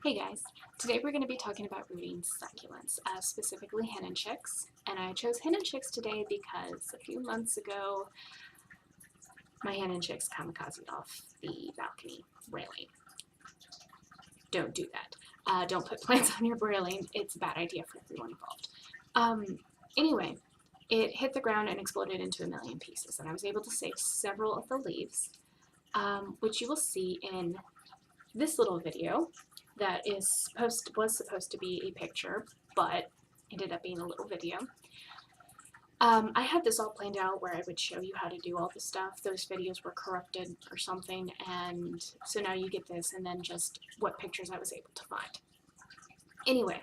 Hey guys, today we're going to be talking about rooting succulents, specifically henna chicks. And I chose henna chicks today because a few months ago my henna chicks kamikazed off the balcony railing. Don't do that. Don't put plants on your railing. It's a bad idea for everyone involved. Anyway, it hit the ground and exploded into a million pieces, and I was able to save several of the leaves, which you will see in this little video that was supposed to be a picture, but ended up being a little video. I had this all planned out where I would show you how to do all the stuff. Those videos were corrupted or something, and so now you get this and then just what pictures I was able to find. Anyway,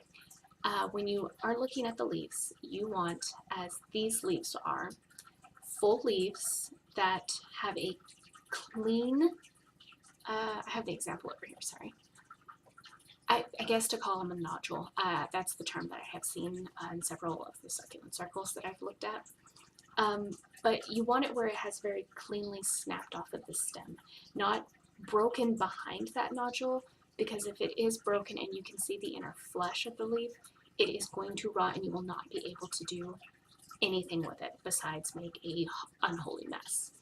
when you are looking at the leaves, you want, as these leaves are, full leaves that have a clean, I have the example over here, sorry. I guess to call them a nodule. That's the term that I have seen in several of the succulent circles that I've looked at. But you want it where it has very cleanly snapped off of the stem, not broken behind that nodule, because if it is broken and you can see the inner flesh of the leaf, it is going to rot and you will not be able to do anything with it besides make a unholy mess.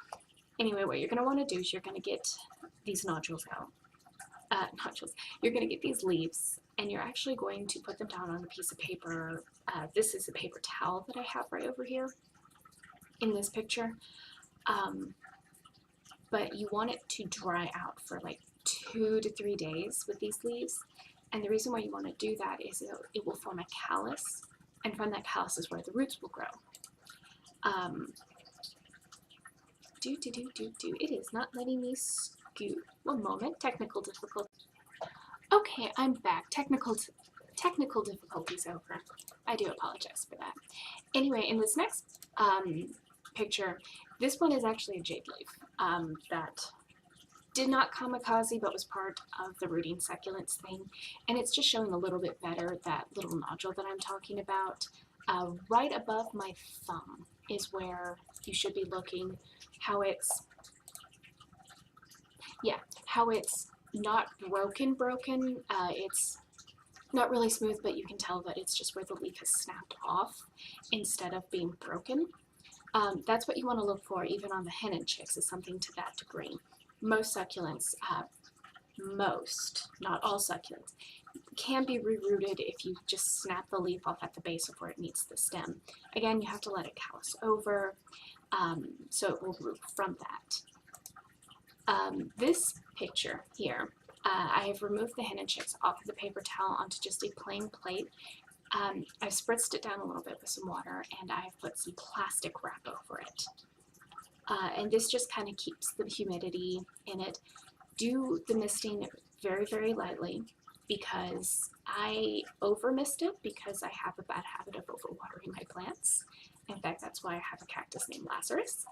Anyway, what you're going to want to do is you're going to get these nodules out. You're going to get these leaves and you're actually going to put them down on a piece of paper. This is a paper towel that I have right over here in this picture. But you want it to dry out for like 2 to 3 days with these leaves. And the reason why you want to do that is it will form a callus, and from that callus is where the roots will grow. It is not letting me scoot. One moment, technical difficulty. Okay, I'm back. Technical difficulties over. I do apologize for that. Anyway, in this next picture, this one is actually a jade leaf that did not kamikaze but was part of the rooting succulents thing, and it's just showing a little bit better that little nodule that I'm talking about. Right above my thumb is where you should be looking. How it's not broken. It's not really smooth, but you can tell that it's just where the leaf has snapped off instead of being broken. That's what you want to look for even on the henna chicks, is something to that degree. Most succulents, not all succulents, can be rerooted if you just snap the leaf off at the base of where it meets the stem. Again, you have to let it callus over, so it will root from that. This picture here, I have removed the henna chicks off of the paper towel onto just a plain plate. I've spritzed it down a little bit with some water, and I've put some plastic wrap over it. And this just kind of keeps the humidity in it. Do the misting very, very lightly, because I over-mist it because I have a bad habit of overwatering my plants. In fact, that's why I have a cactus named Lazarus.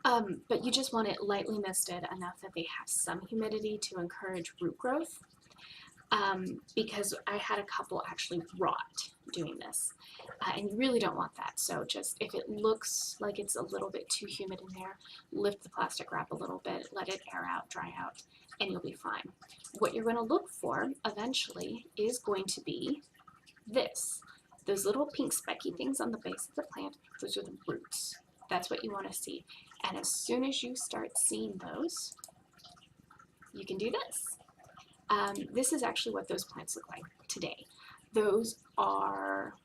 But you just want it lightly misted, enough that they have some humidity to encourage root growth, because I had a couple actually rot doing this, and you really don't want that. So just if it looks like it's a little bit too humid in there, lift the plastic wrap a little bit, let it air out, dry out, and you'll be fine. What you're going to look for eventually is going to be this. Those little pink specky things on the base of the plant, those are the roots. That's what you want to see. And as soon as you start seeing those, you can do this. This is actually what those plants look like today. Those are,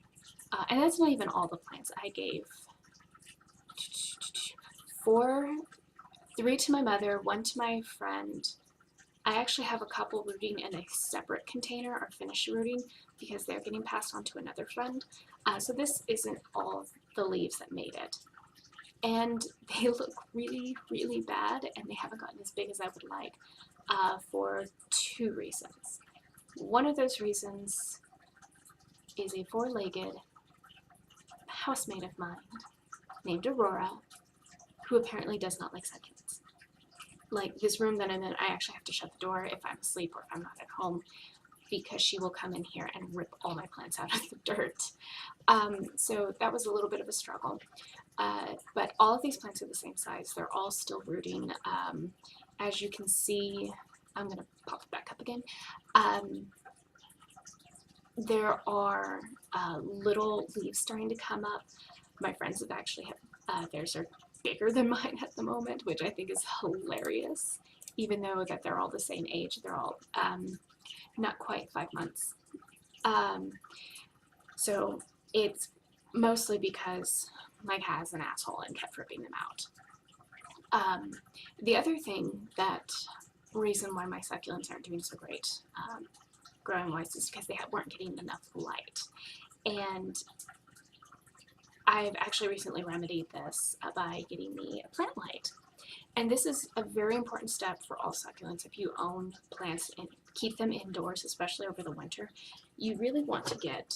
and that's not even all the plants. I gave 3 to my mother, 1 to my friend. I actually have a couple rooting in a separate container, or finished rooting, because they're getting passed on to another friend. So this isn't all the leaves that made it. And they look really, really bad, and they haven't gotten as big as I would like, for 2 reasons. One of those reasons is a 4-legged housemate of mine named Aurora, who apparently does not like succulents. Like this room that I'm in, I actually have to shut the door if I'm asleep or if I'm not at home, because she will come in here and rip all my plants out of the dirt. So that was a little bit of a struggle. But all of these plants are the same size. They're all still rooting. As you can see, I'm going to pop it back up again. There are little leaves starting to come up. My friends have actually theirs are bigger than mine at the moment, which I think is hilarious, even though that they're all the same age. They're all not quite 5 months. So it's mostly because my cat is an asshole and kept ripping them out. The other reason why my succulents aren't doing so great growing wise is because they weren't getting enough light. And I've actually recently remedied this by getting me a plant light. And this is a very important step for all succulents. If you own plants and keep them indoors, especially over the winter, you really want to get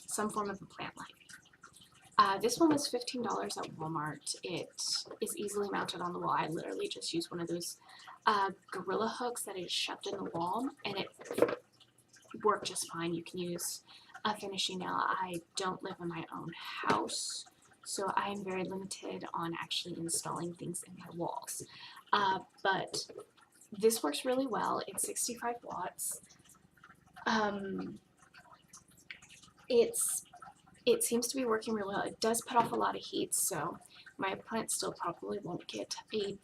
some form of a plant light. This one was $15 at Walmart. It is easily mounted on the wall. I literally just use one of those gorilla hooks that is shoved in the wall, and it worked just fine. You can use a finishing nail. I don't live in my own house, so I am very limited on actually installing things in my walls. But this works really well. It's 65 watts. It seems to be working really well. It does put off a lot of heat, so my plants still probably won't get the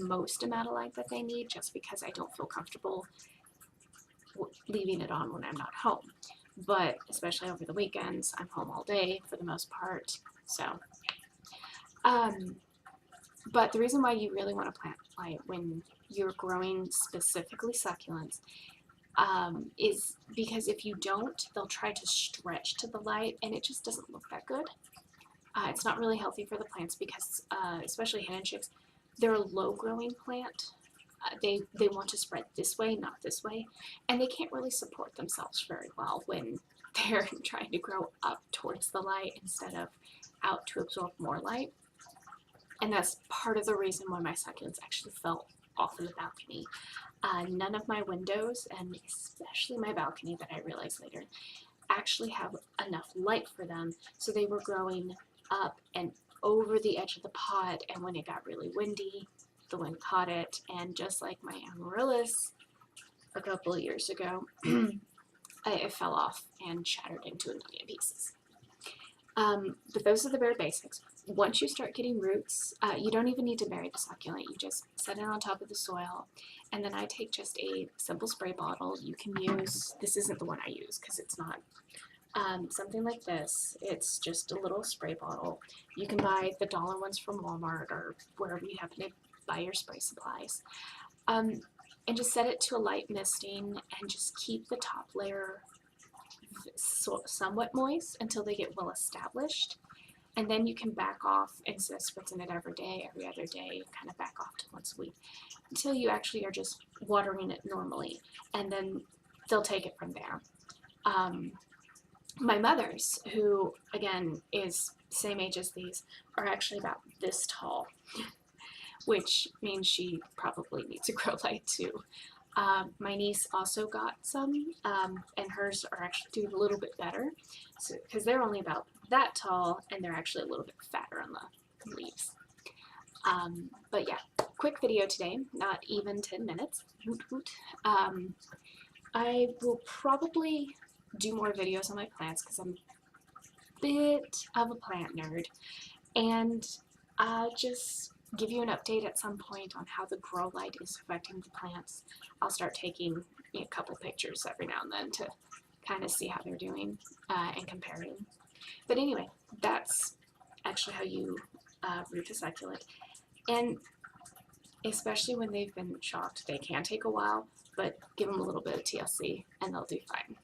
most amount of light that they need, just because I don't feel comfortable leaving it on when I'm not home. But especially over the weekends, I'm home all day for the most part. So, but the reason why you really want to plant light when you're growing specifically succulents is because if you don't, they'll try to stretch to the light, and it just doesn't look that good. It's not really healthy for the plants because, especially hen and chicks, they're a low-growing plant. They want to spread this way, not this way, and they can't really support themselves very well when they're trying to grow up towards the light instead of out to absorb more light. And that's part of the reason why my succulents actually fell off of the balcony. None of my windows, and especially my balcony that I realized later, actually have enough light for them, so they were growing up and over the edge of the pot, and when it got really windy, the wind caught it, and just like my amaryllis a couple of years ago, it fell off and shattered into a million pieces. But those are the bare basics. Once you start getting roots, you don't even need to bury the succulent. You just set it on top of the soil, and then I take just a simple spray bottle. You can use, this isn't the one I use because it's not, something like this. It's just a little spray bottle. You can buy the dollar ones from Walmart or wherever you happen to buy your spray supplies. And just set it to a light misting and just keep the top layer somewhat moist until they get well established. And then you can back off instead of spritzing it every day, every other day, kind of back off to once a week until you actually are just watering it normally, and then they'll take it from there. My mother's, who again is same age as these, are actually about this tall, which means she probably needs a grow light too. My niece also got some, and hers are actually doing a little bit better, because they're only about that tall, and they're actually a little bit fatter on the leaves. But yeah, quick video today, not even 10 minutes. Woot woot. I will probably do more videos on my plants because I'm a bit of a plant nerd, and I'll just give you an update at some point on how the grow light is affecting the plants. I'll start taking a couple pictures every now and then to kind of see how they're doing and comparing. But anyway, that's actually how you root a succulent. And especially when they've been shocked, they can take a while, but give them a little bit of TLC and they'll do fine.